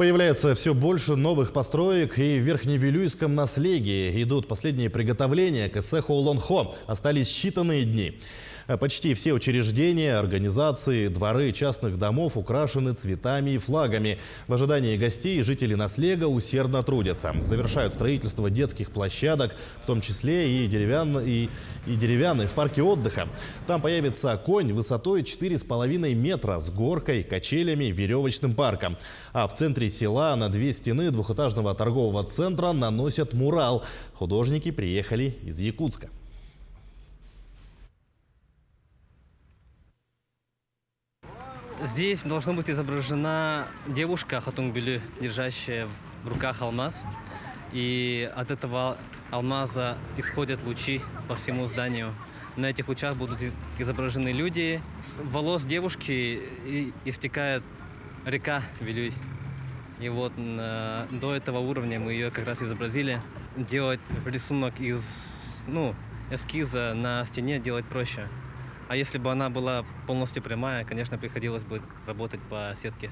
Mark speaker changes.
Speaker 1: Появляется все больше новых построек, и в Верхневилюйском наследии идут последние приготовления к Эсэху Олонхо. Остались считанные дни. Почти все учреждения, организации, дворы частных домов украшены цветами и флагами. В ожидании гостей жители Наслега усердно трудятся. Завершают строительство детских площадок, в том числе и деревянные в парке отдыха. Там появится конь высотой 4,5 метра с горкой, качелями, веревочным парком. А в центре села на 2 стены двухэтажного торгового центра наносят мурал. Художники приехали из Якутска.
Speaker 2: Здесь должна быть изображена девушка Хатунгбюлü, держащая в руках алмаз. И от этого алмаза исходят лучи по всему зданию. На этих лучах будут изображены люди. С волос девушки истекает река Вилюй. И вот до этого уровня мы ее как раз изобразили. Делать рисунок из эскиза на стене делать проще. А если бы она была полностью прямая, конечно, приходилось бы работать по сетке.